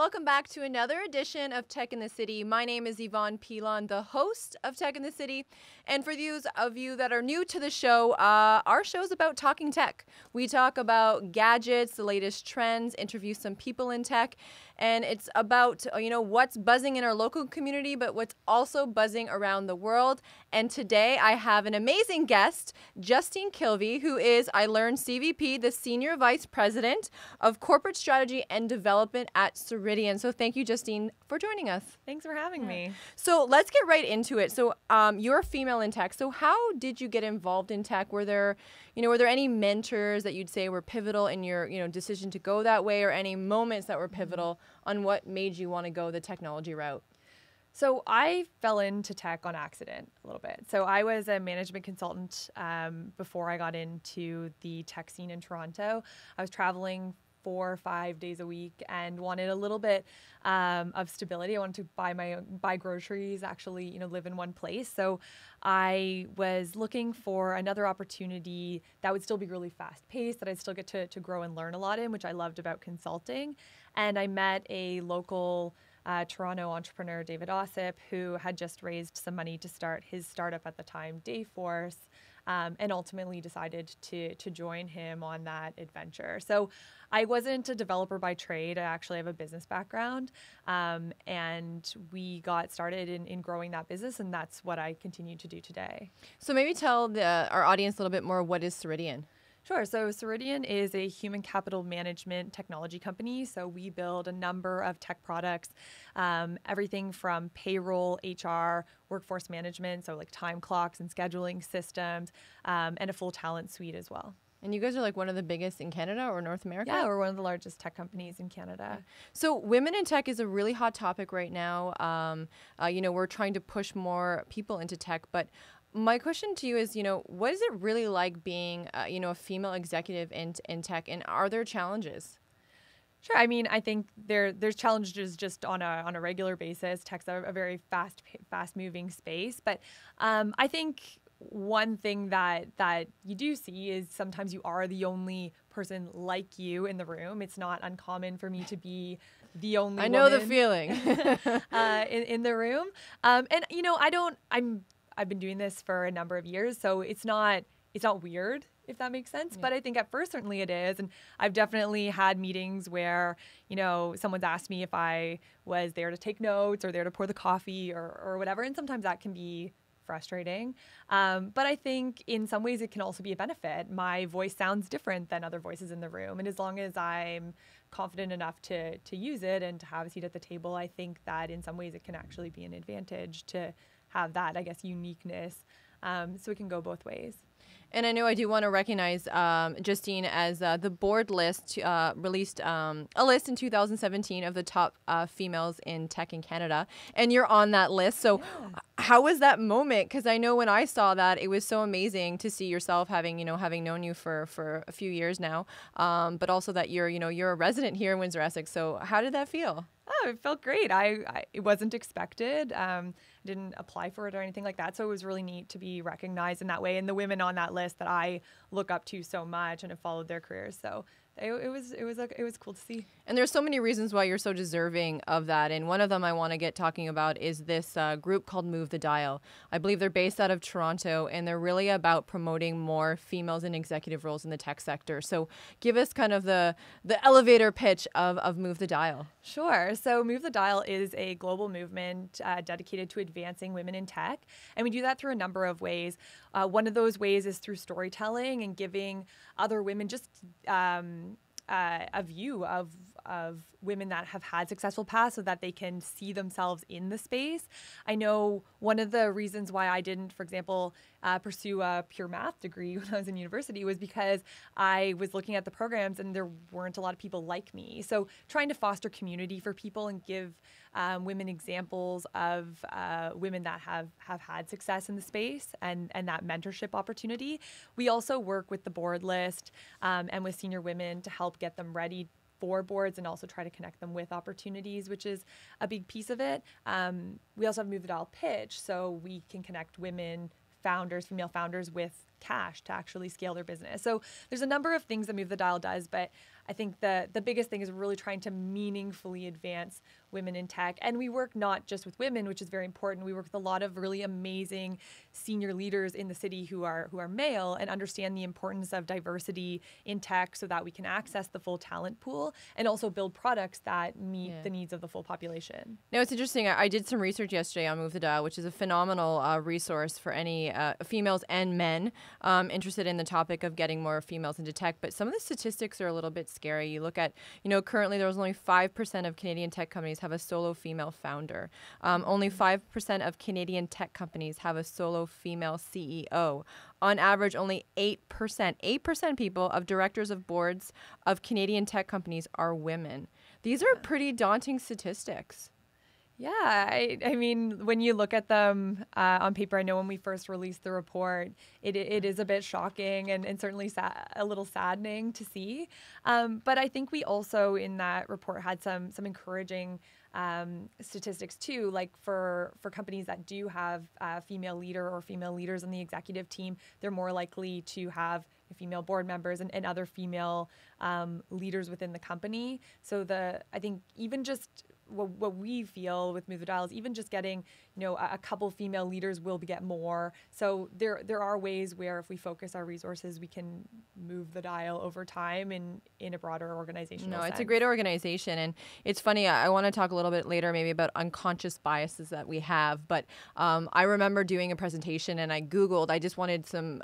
welcome back to another edition of Tech in the City. My name is Yvonne Pilon, the host of Tech in the City. And for those of you that are new to the show, our show is about talking tech. We talk about gadgets, the latest trends, interview some people in tech, and it's about, what's buzzing in our local community, but what's also buzzing around the world. And today I have an amazing guest, Justine Kilby, who is, I learned, CVP, the Senior Vice President of Corporate Strategy and Development at Ceridian. So thank you, Justine, for joining us. Thanks for having me. So let's get right into it. So you're a female in tech. So how did you get involved in tech? Were there any mentors that you'd say were pivotal in your, decision to go that way, or any moments that were pivotal on what made you want to go the technology route? So I fell into tech on accident a little bit. So I was a management consultant before I got into the tech scene in Toronto. I was traveling 4 or 5 days a week and wanted a little bit of stability. I wanted to buy groceries, actually, live in one place. So I was looking for another opportunity that would still be really fast paced, that I'd still get to grow and learn a lot in, which I loved about consulting. And I met a local Toronto entrepreneur, David Ossip, who had just raised some money to start his startup at the time, Dayforce, and ultimately decided to join him on that adventure. So I wasn't a developer by trade. I actually have a business background, and we got started in growing that business, and that's what I continue to do today. So maybe tell our audience a little bit more, what is Ceridian? Sure. So Ceridian is a human capital management technology company. So we build a number of tech products, everything from payroll, HR, workforce management, so like time clocks and scheduling systems, and a full talent suite as well. And you guys are like one of the biggest in Canada or North America? Yeah, we're one of the largest tech companies in Canada. So women in tech is a really hot topic right now. We're trying to push more people into tech, but my question to you is, what is it really like being, a female executive in tech, and are there challenges? Sure. I mean, I think there's challenges just on a regular basis. Tech's a very fast moving space, but I think one thing that you do see is sometimes you are the only person like you in the room. It's not uncommon for me to be the only I know woman the feeling in the room. I've been doing this for a number of years, so it's not weird, if that makes sense. Yeah. But I think at first certainly it is. And I've definitely had meetings where, someone's asked me if I was there to take notes or there to pour the coffee or whatever. And sometimes that can be frustrating. But I think in some ways it can also be a benefit. My voice sounds different than other voices in the room. And as long as I'm confident enough to use it and to have a seat at the table, I think that in some ways it can actually be an advantage to have that, I guess, uniqueness. So it can go both ways. And I know I do want to recognize Justine as the board list released a list in 2017 of the top females in tech in Canada. And you're on that list. So how was that moment? Because I know when I saw that, it was so amazing to see yourself having known you for a few years now, but also that you're a resident here in Windsor, Essex. So how did that feel? Oh, it felt great. It wasn't expected. I didn't apply for it or anything like that. So it was really neat to be recognized in that way. And the women on that list that I look up to so much and have followed their careers. So it was cool to see. And there's so many reasons why you're so deserving of that. And one of them I want to get talking about is this group called Move the Dial. I believe they're based out of Toronto, and they're really about promoting more females in executive roles in the tech sector. So give us kind of the elevator pitch of Move the Dial. Sure. So Move the Dial is a global movement dedicated to advancing women in tech. And we do that through a number of ways. One of those ways is through storytelling and giving other women just a view of women that have had successful paths so that they can see themselves in the space. I know one of the reasons why I didn't, for example, pursue a pure math degree when I was in university was because I was looking at the programs and there weren't a lot of people like me. So trying to foster community for people and give women examples of women that have had success in the space and that mentorship opportunity. We also work with the board list and with senior women to help get them ready for boards and also try to connect them with opportunities, which is a big piece of it. We also have Move the Dial Pitch, so we can connect women founders, female founders, with cash to actually scale their business. So there's a number of things that Move the Dial does, but I think the biggest thing is really trying to meaningfully advance women in tech. And we work not just with women, which is very important. We work with a lot of really amazing senior leaders in the city who are male and understand the importance of diversity in tech so that we can access the full talent pool and also build products that meet the needs of the full population. Now, it's interesting. I did some research yesterday on Move the Dial, which is a phenomenal resource for any females and men interested in the topic of getting more females into tech. But some of the statistics are a little bit scary. You look at, currently there's only 5% of Canadian tech companies have a solo female founder. Only 5% of Canadian tech companies have a solo female CEO. On average, only 8% people of directors of boards of Canadian tech companies are women. These are pretty daunting statistics. Yeah, I mean, when you look at them on paper, I know when we first released the report, it is a bit shocking and certainly a little saddening to see. But I think we also in that report had some encouraging statistics too, like for companies that do have a female leader or female leaders on the executive team, they're more likely to have female board members and other female leaders within the company. So I think even just what we feel with Move the Dial is even just getting, a couple female leaders will get more. So there are ways where if we focus our resources, we can move the dial over time in a broader organizational sense. It's a great organization. And it's funny, I want to talk a little bit later maybe about unconscious biases that we have. But I remember doing a presentation and I Googled, I just wanted some,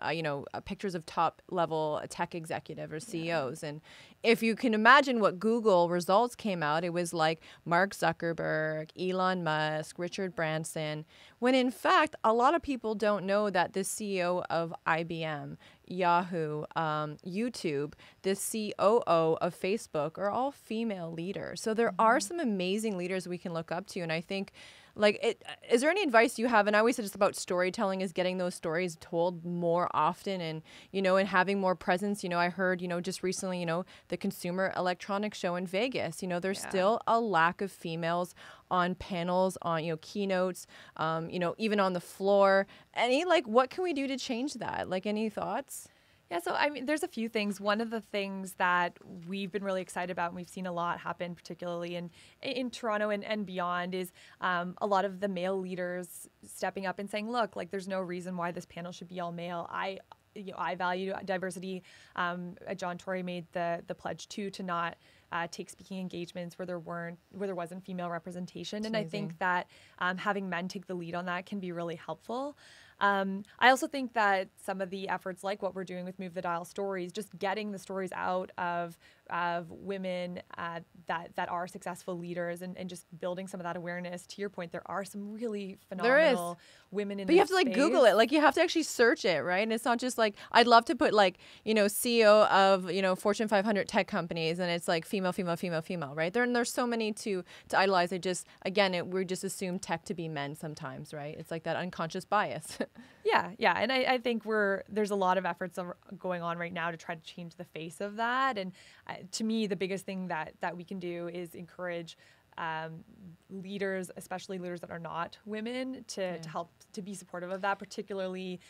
pictures of top level tech executive or CEOs. And if you can imagine what Google results came out, it was like Mark Zuckerberg, Elon Musk, Richard Branson, when in fact, a lot of people don't know that the CEO of IBM, Yahoo, YouTube, the COO of Facebook are all female leaders. So there are some amazing leaders we can look up to. And I think, is there any advice you have? And I always said it's about storytelling, is getting those stories told more often and, and having more presence. I heard, just recently, the Consumer Electronics Show in Vegas, there's still a lack of females on panels, on, keynotes, even on the floor. What can we do to change that? Any thoughts? Yeah, so I mean, there's a few things. One of the things that we've been really excited about, and we've seen a lot happen, particularly in Toronto and beyond, is a lot of the male leaders stepping up and saying, look, there's no reason why this panel should be all male. I value diversity. John Tory made the pledge to not take speaking engagements where there wasn't female representation. And I think that having men take the lead on that can be really helpful. I also think that some of the efforts like what we're doing with Move the Dial Stories, just getting the stories out of women that are successful leaders and just building some of that awareness. To your point, there are some really phenomenal women in this space. But you have to Google it. You have to actually search it, right? And it's not just I'd love to put CEO of, Fortune 500 tech companies and it's female, right? There's so many to idolize. We just assume tech to be men sometimes, right? It's that unconscious bias. Yeah. And I think there's a lot of efforts going on right now to try to change the face of that. And to me, the biggest thing that we can do is encourage leaders, especially leaders that are not women, to help to be supportive of that, particularly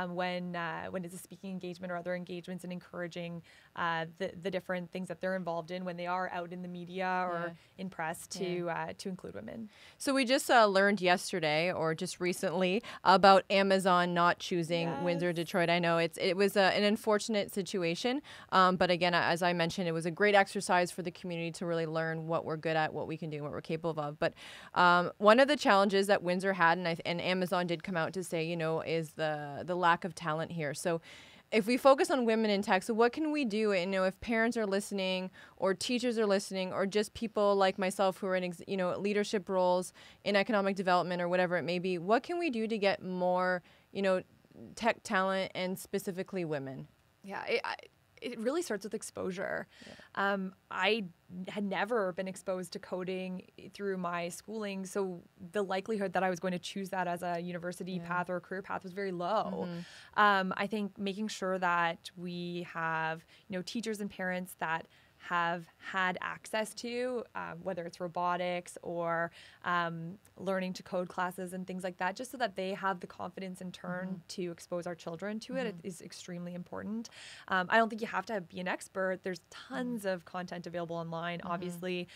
when it's a speaking engagement or other engagements, and encouraging the different things that they're involved in when they are out in the media or in press to include women. So we just learned yesterday or just recently about Amazon not choosing Windsor, Detroit. I know it was an unfortunate situation, but again, as I mentioned, it was a great exercise for the community to really learn what we're good at, what we can do, what we're capable of. But one of the challenges that Windsor had, and Amazon did come out to say, is the lack of talent here. So if we focus on women in tech, so what can we do? And, if parents are listening or teachers are listening or just people like myself who are in, leadership roles in economic development or whatever it may be, what can we do to get more, tech talent and specifically women? Yeah, it really starts with exposure. I had never been exposed to coding through my schooling, so the likelihood that I was going to choose that as a university path or a career path was very low. I think making sure that we have, teachers and parents that have had access to, whether it's robotics or learning to code classes and things like that, just so that they have the confidence in turn to expose our children to it is extremely important. I don't think you have to be an expert. There's tons of content available online. Obviously,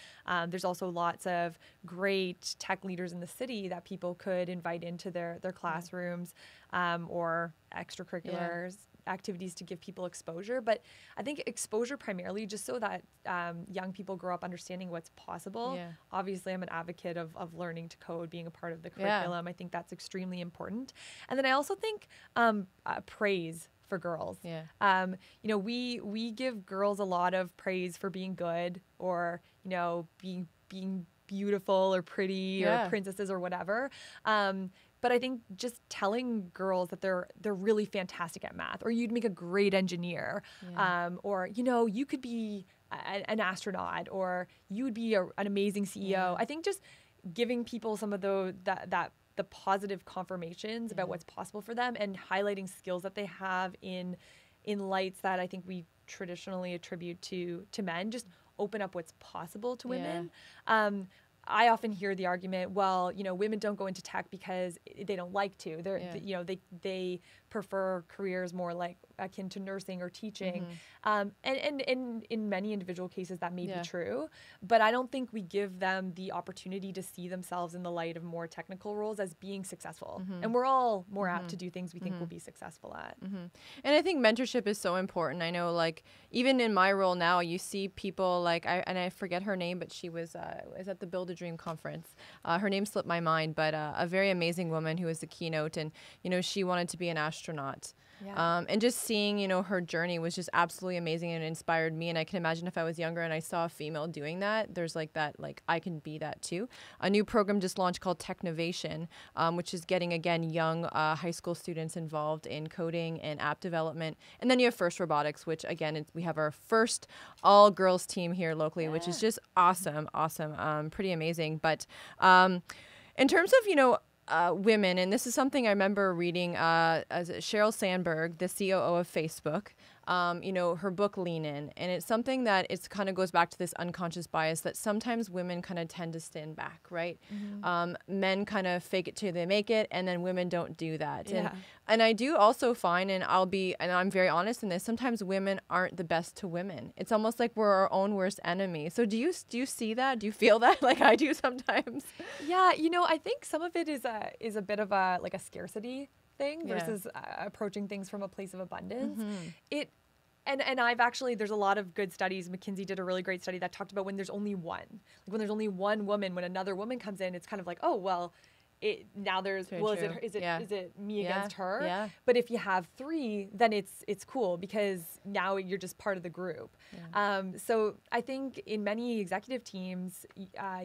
there's also lots of great tech leaders in the city that people could invite into their classrooms or extracurriculars. Activities to give people exposure, but I think exposure primarily just so that young people grow up understanding what's possible. Obviously, I'm an advocate of learning to code being a part of the curriculum. I think that's extremely important. And then I also think praise for girls. We give girls a lot of praise for being good, or being beautiful or pretty or princesses or whatever. But I think just telling girls that they're really fantastic at math, or you'd make a great engineer, or you could be an astronaut, or you would be an amazing CEO. I think just giving people some of the positive confirmations about what's possible for them, and highlighting skills that they have in lights that I think we traditionally attribute to men, just open up what's possible to women. I often hear the argument, well, women don't go into tech because they don't like to. They prefer careers more like akin to nursing or teaching. And in many individual cases that may be true, but I don't think we give them the opportunity to see themselves in the light of more technical roles as being successful. And we're all more apt to do things we think we'll be successful at. And I think mentorship is so important. I know, like, even in my role now, you see people like, I forget her name, but she was at the Build a Dream conference. Her name slipped my mind, but a very amazing woman who was the keynote, and she wanted to be an astronaut. And just seeing her journey was just absolutely amazing, and it inspired me. And I can imagine if I was younger and I saw a female doing that, there's like that, like, I can be that too. A new program just launched called Technovation, which is getting, again, young high school students involved in coding and app development. And then you have First Robotics, which, again, we have our first all girls team here locally, which is just awesome, pretty amazing. But in terms of women, and this is something I remember reading as Sheryl Sandberg, the COO of Facebook, her book Lean In, and it's something that it's kind of goes back to this unconscious bias that sometimes women kind of tend to stand back, right? Men kind of fake it till they make it, and then women don't do that. And I do also find, and I'm very honest in this, sometimes women aren't the best to women. It's almost like we're our own worst enemy. So do you see that? Do you feel that like I do sometimes? Yeah, I think some of it is a bit of a scarcity thing versus approaching things from a place of abundance. And I've actually, there's a lot of good studies. McKinsey did a really great study that talked about when there's only one. Like when there's only one woman, when another woman comes in, it's kind of like, oh, well, now there's, well, is it me against her? But if you have three, then it's cool because now you're just part of the group. So I think in many executive teams,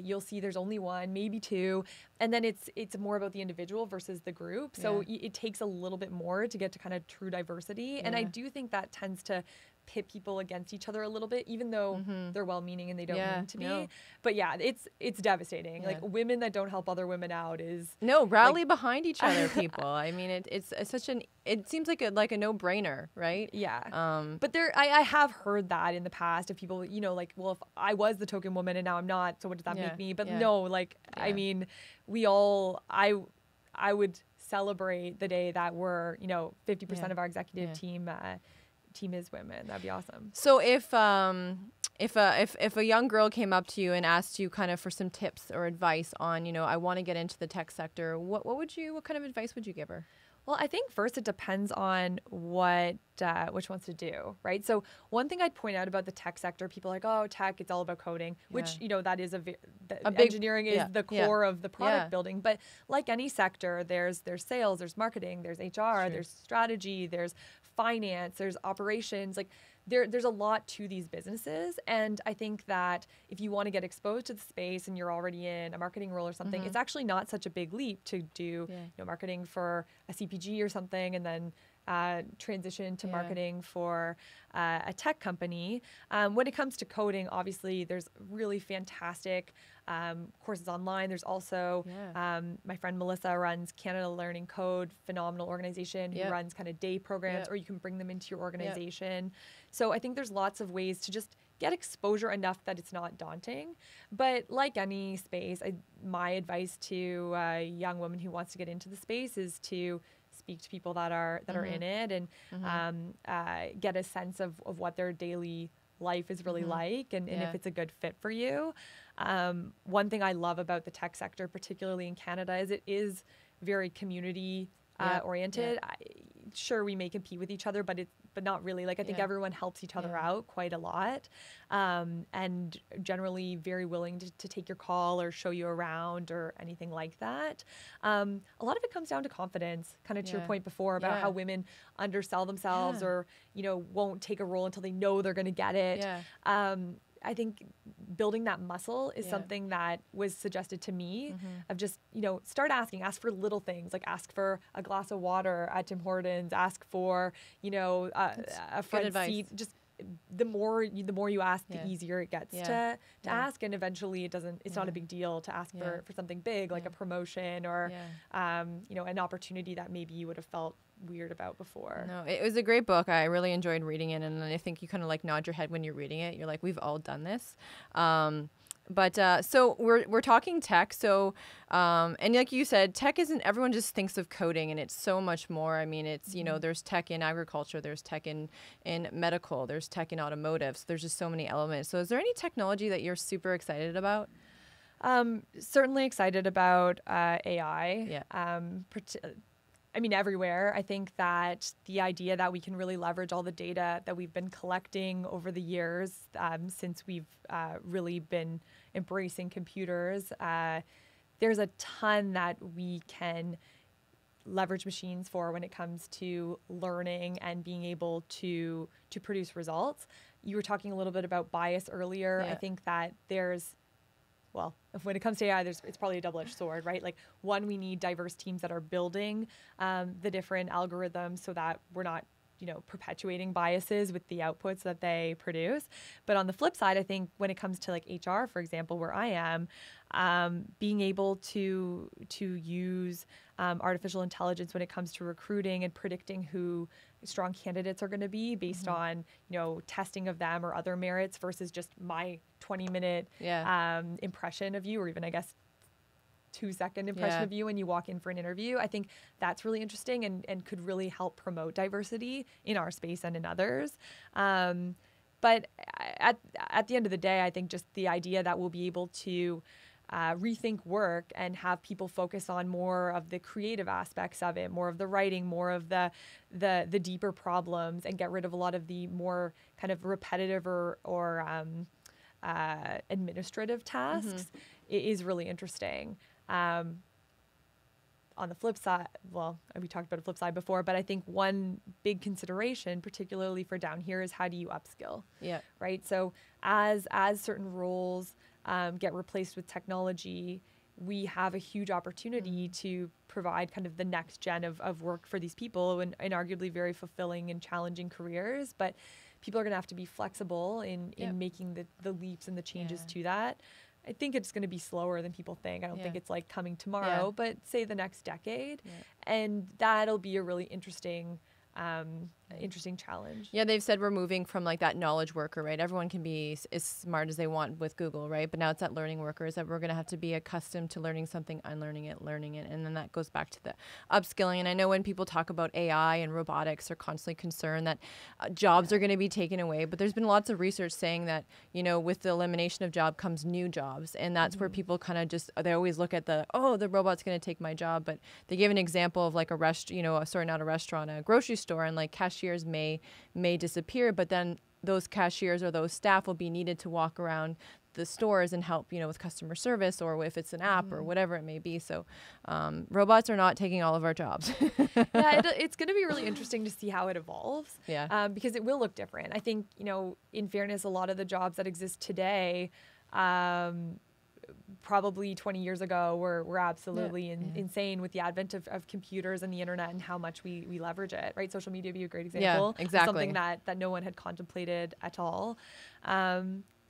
you'll see there's only one, maybe two, and then it's more about the individual versus the group. So it takes a little bit more to get to kind of true diversity. And I do think that tends to pit people against each other a little bit, even though they're well-meaning and they don't mean to be. But it's devastating. Like women that don't help other women out is rally behind each other, people. I mean, it's such it seems like a no-brainer, right? But I have heard that in the past of people, well, if I was the token woman and now I'm not, so what does that make me? But no, I mean, we all, I would celebrate the day that we're 50% of our executive team is women. That'd be awesome. So if a young girl came up to you and asked you kind of for some tips or advice on, I want to get into the tech sector, what kind of advice would you give her? Well, I think first it depends on what she wants to do, right? So one thing I'd point out about the tech sector, people are like, oh, tech, it's all about coding, which, that is engineering is the core of the product building. But like any sector, there's sales, there's marketing, there's HR, there's strategy, there's finance, there's operations, there's a lot to these businesses. And I think that if you want to get exposed to the space and you're already in a marketing role or something, it's actually not such a big leap to do marketing for a CPG or something and then transition to marketing for a tech company. When it comes to coding, obviously there's really fantastic courses online. There's also my friend Melissa runs Canada Learning Code, phenomenal organization who runs kind of day programs, or you can bring them into your organization. So I think there's lots of ways to just get exposure enough that it's not daunting. But like any space, my advice to a young woman who wants to get into the space is to speak to people that are in it, and get a sense of what their daily life is really like, and if it's a good fit for you. One thing I love about the tech sector, particularly in Canada, is it is very community oriented. Sure, we may compete with each other, but not really. Like, I think everyone helps each other out quite a lot, and generally very willing to take your call or show you around or anything like that. A lot of it comes down to confidence, kind of to your point before about how women undersell themselves or, won't take a role until they know they're going to get it. I think building that muscle is something that was suggested to me of just, start ask for little things, like ask for a glass of water at Tim Hortons, ask for, a front seat. Just the more you ask, the easier it gets to ask. And eventually it's not a big deal to ask for something big, like a promotion or, an opportunity that maybe you would have felt weird about before. No, it was a great book. I really enjoyed reading it, and I think you kind of like nod your head when you're reading it. You're like, we've all done this. So we're talking tech. So, and like you said, tech isn't, everyone just thinks of coding, and it's so much more. I mean, it's, there's tech in agriculture, there's tech in medical, there's tech in automotive. So there's just so many elements. So is there any technology that you're super excited about? Certainly excited about AI. Everywhere. I think that the idea that we can really leverage all the data that we've been collecting over the years, since we've really been embracing computers, there's a ton that we can leverage machines for when it comes to learning and being able to produce results. You were talking a little bit about bias earlier. I think that when it comes to AI, it's probably a double-edged sword, right? Like, one, we need diverse teams that are building the different algorithms so that we're not, perpetuating biases with the outputs that they produce. But on the flip side, I think when it comes to like HR, for example, where I am, being able to use artificial intelligence when it comes to recruiting and predicting who strong candidates are going to be based on, testing of them or other merits versus just my 20-minute impression of you, or even, I guess, 2-second impression of you when you walk in for an interview. I think that's really interesting and could really help promote diversity in our space and in others. But at the end of the day, I think just the idea that we'll be able to rethink work and have people focus on more of the creative aspects of it, more of the writing, more of the deeper problems, and get rid of a lot of the more kind of repetitive or administrative tasks is really interesting. On the flip side, we talked about a flip side before, but I think one big consideration, particularly for down here, is how do you upskill? Right. So as certain roles get replaced with technology, we have a huge opportunity to provide kind of the next gen of work for these people, and arguably very fulfilling and challenging careers. But people are going to have to be flexible in making the leaps and the changes to that. I think it's going to be slower than people think. I don't think it's like coming tomorrow, but say the next decade. And that'll be a really interesting challenge. Yeah, they've said we're moving from like that knowledge worker, right? Everyone can be as smart as they want with Google, right? But now it's that learning workers that we're going to have to be accustomed to learning something, unlearning it, learning it. And then that goes back to the upskilling. And I know when people talk about AI and robotics, they're constantly concerned that jobs are going to be taken away. But there's been lots of research saying that, with the elimination of job comes new jobs. And that's where people kind of they always look at the robot's going to take my job. But they give an example of like a grocery store, and like cashiers may disappear, but then those cashiers or those staff will be needed to walk around the stores and help, with customer service, or if it's an app or whatever it may be. So robots are not taking all of our jobs. It's going to be really interesting to see how it evolves. Because it will look different. I think, in fairness, a lot of the jobs that exist today, probably 20 years ago were absolutely insane with the advent of computers and the internet and how much we leverage it, right? Social media would be a great example. Exactly. Something that no one had contemplated at all.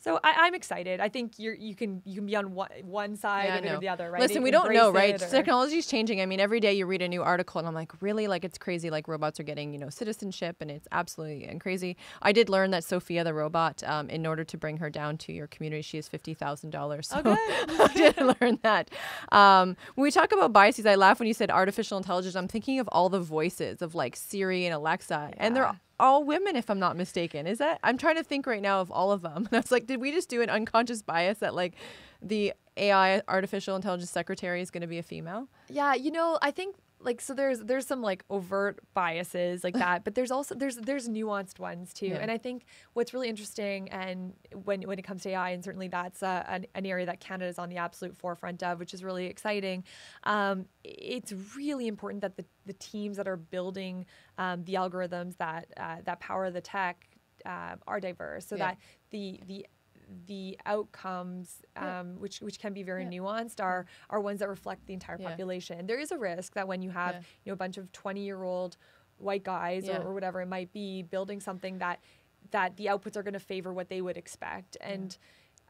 So I'm excited. I think you can be on one side of it or the other, right? Listen, we don't know, right? Technology's changing. I mean, every day you read a new article and I'm like, really? Like, it's crazy. Like, robots are getting, citizenship, and it's absolutely crazy. I did learn that Sophia the robot, in order to bring her down to your community, she has $50,000. So I did learn that. When we talk about biases, I laugh when you said artificial intelligence. I'm thinking of all the voices of like Siri and Alexa, and they're all women, if I'm not mistaken. Is that? I'm trying to think right now of all of them. And I was like, did we just do an unconscious bias that like the AI artificial intelligence secretary is going to be a female? Yeah, I think like, so there's some like overt biases like that, but there's also there's nuanced ones too. And I think what's really interesting, and when it comes to AI, and certainly that's an area that Canada is on the absolute forefront of, which is really exciting. It's really important that the teams that are building the algorithms that power the tech are diverse, so that the outcomes, which can be very nuanced, are ones that reflect the entire population. There is a risk that when you have a bunch of 20-year-old white guys or whatever it might be building something that the outputs are going to favor what they would expect, and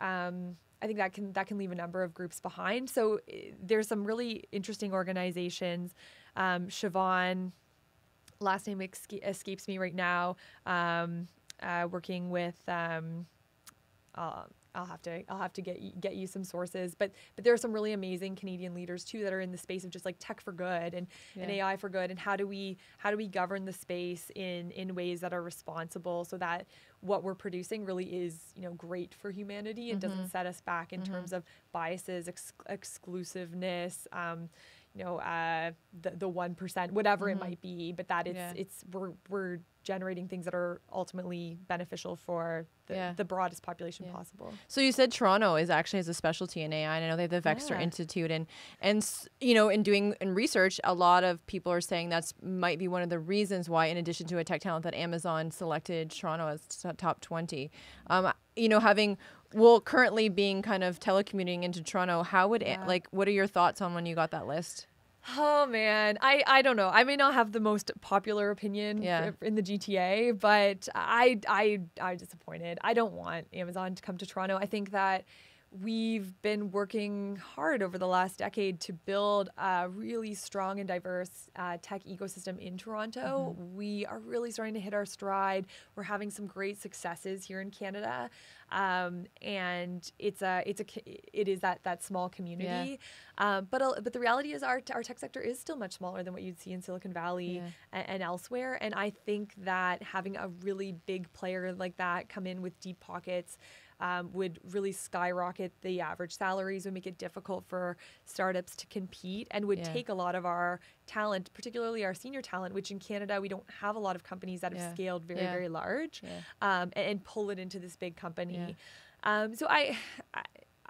I think that can leave a number of groups behind. So there's some really interesting organizations. Siobhan, last name escapes me right now, working with. I'll have to get you some sources, but there are some really amazing Canadian leaders too that are in the space of just like tech for good and AI for good, and how do we govern the space in ways that are responsible, so that what we're producing really is great for humanity and doesn't set us back in terms of biases, exclusiveness, the 1%, whatever it might be, but that we're generating things that are ultimately beneficial for the broadest population possible. So you said Toronto has a specialty in AI, and I know they have the Vexter Institute, and in doing research, a lot of people are saying that's might be one of the reasons why, in addition to a tech talent, that Amazon selected Toronto as top 20. Currently being kind of telecommuting into Toronto, how would what are your thoughts on when you got that list? Oh man, I don't know. I may not have the most popular opinion in the GTA, but I'm disappointed. I don't want Amazon to come to Toronto. I think that we've been working hard over the last decade to build a really strong and diverse tech ecosystem in Toronto. We are really starting to hit our stride. We're having some great successes here in Canada, and it is that small community. But the reality is our tech sector is still much smaller than what you'd see in Silicon Valley and elsewhere. And I think that having a really big player like that come in with deep pockets would really skyrocket the average salaries, would make it difficult for startups to compete, and would take a lot of our talent, particularly our senior talent, which in Canada we don't have a lot of companies that have scaled very, very large, and pull it into this big company. So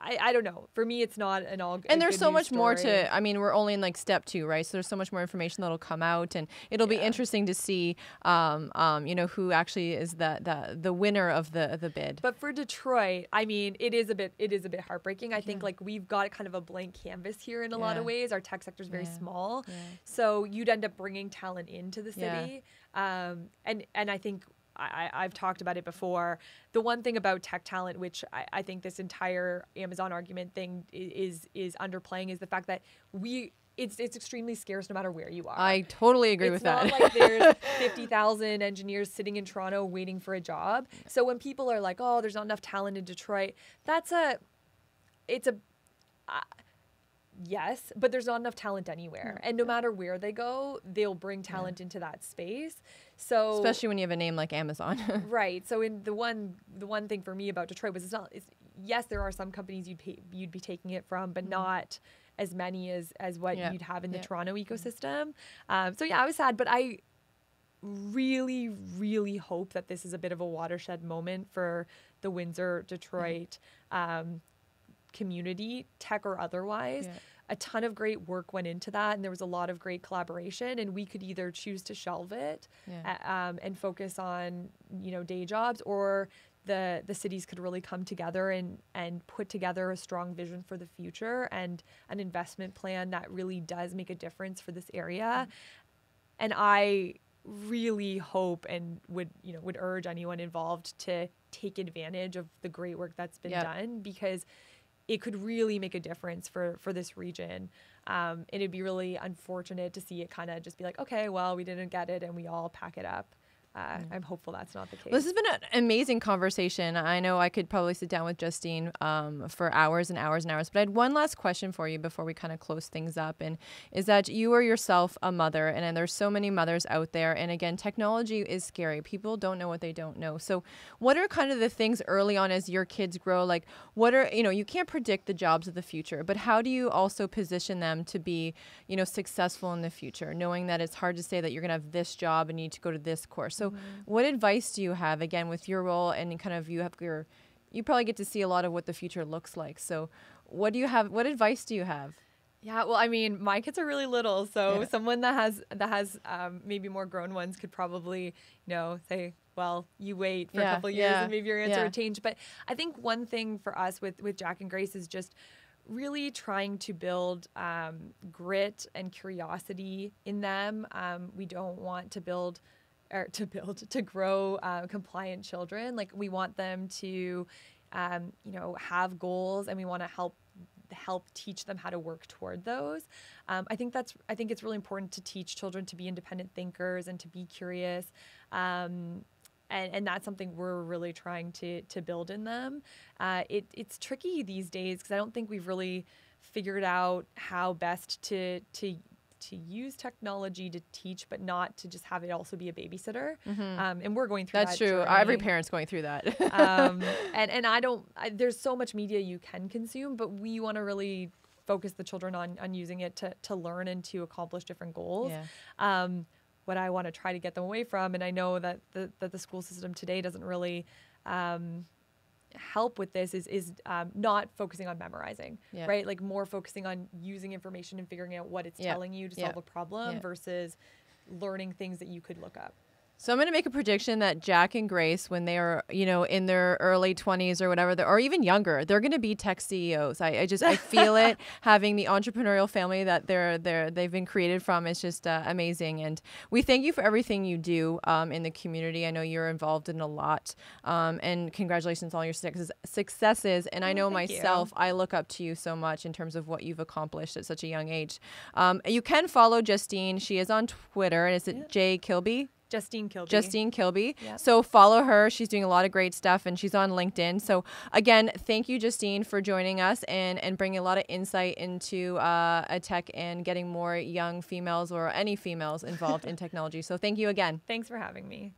I don't know. For me, it's not an all. And there's so much more to. I mean, we're only in like step 2, right? So there's so much more information that'll come out, and it'll be interesting to see, who actually is the winner of the bid. But for Detroit, I mean, it is a bit heartbreaking. I think like we've got kind of a blank canvas here in a lot of ways. Our tech sector is very small, so you'd end up bringing talent into the city, and I think. I've talked about it before. The one thing about tech talent, which I think this entire Amazon argument thing is underplaying, is the fact that it's extremely scarce no matter where you are. I totally agree with that. It's not like there's 50,000 engineers sitting in Toronto waiting for a job. So when people are like, "Oh, there's not enough talent in Detroit," yes, but there's not enough talent anywhere. And no matter where they go, they'll bring talent into that space. So especially when you have a name like Amazon. Right. So in the one thing for me about Detroit was yes, there are some companies you'd be taking it from, but not as many as what you'd have in the Toronto ecosystem. So I was sad, but I really, really hope that this is a bit of a watershed moment for the Windsor, Detroit community, tech or otherwise. A ton of great work went into that, and there was a lot of great collaboration, and we could either choose to shelve it and focus on day jobs, or the cities could really come together and put together a strong vision for the future and an investment plan that really does make a difference for this area. And I really hope and would urge anyone involved to take advantage of the great work that's been done, because it could really make a difference for this region. It'd be really unfortunate to see it kind of just be like, okay, well, we didn't get it and we all pack it up. I'm hopeful that's not the case. Well, this has been an amazing conversation. I know I could probably sit down with Justine for hours and hours and hours, but I had one last question for you before we kind of close things up, and is that you are yourself a mother, and there's so many mothers out there, and again, technology is scary. People don't know what they don't know. So what are kind of the things early on as your kids grow? Like, what are, you can't predict the jobs of the future, but how do you also position them to be, successful in the future, knowing that it's hard to say that you're going to have this job and you need to go to this course. So what advice do you have, again, with your role, and kind of you probably get to see a lot of what the future looks like. So what advice do you have? Yeah, well, I mean, my kids are really little, so someone that has maybe more grown ones could probably, say, well, you wait for a couple of years and maybe your answer would change. But I think one thing for us with Jack and Grace is just really trying to build grit and curiosity in them. We don't want to grow compliant children. Like, we want them to, have goals, and we want to help teach them how to work toward those. I think it's really important to teach children to be independent thinkers and to be curious. And that's something we're really trying to build in them. It's tricky these days because I don't think we've really figured out how best to use technology to teach, but not to just have it also be a babysitter. And we're going through that. That's true. Journey. Every parent's going through that. There's so much media you can consume, but we want to really focus the children on using it to learn and to accomplish different goals. What I want to try to get them away from, and I know that the school system today doesn't really help with this, is not focusing on memorizing, right? Like, more focusing on using information and figuring out what it's telling you to solve a problem versus learning things that you could look up. So I'm going to make a prediction that Jack and Grace, when they are, in their early 20s or whatever, or even younger, they're going to be tech CEOs. I feel it. Having the entrepreneurial family that they've been created from is just amazing. And we thank you for everything you do in the community. I know you're involved in a lot. And congratulations on all your successes. And I know myself, I look up to you so much in terms of what you've accomplished at such a young age. You can follow Justine. She is on Twitter. And is it J. Kilby? Justine Kilby. Justine Kilby. Yep. So follow her. She's doing a lot of great stuff, and she's on LinkedIn. So again, thank you, Justine, for joining us and bringing a lot of insight into tech and getting more young females or any females involved in technology. So thank you again. Thanks for having me.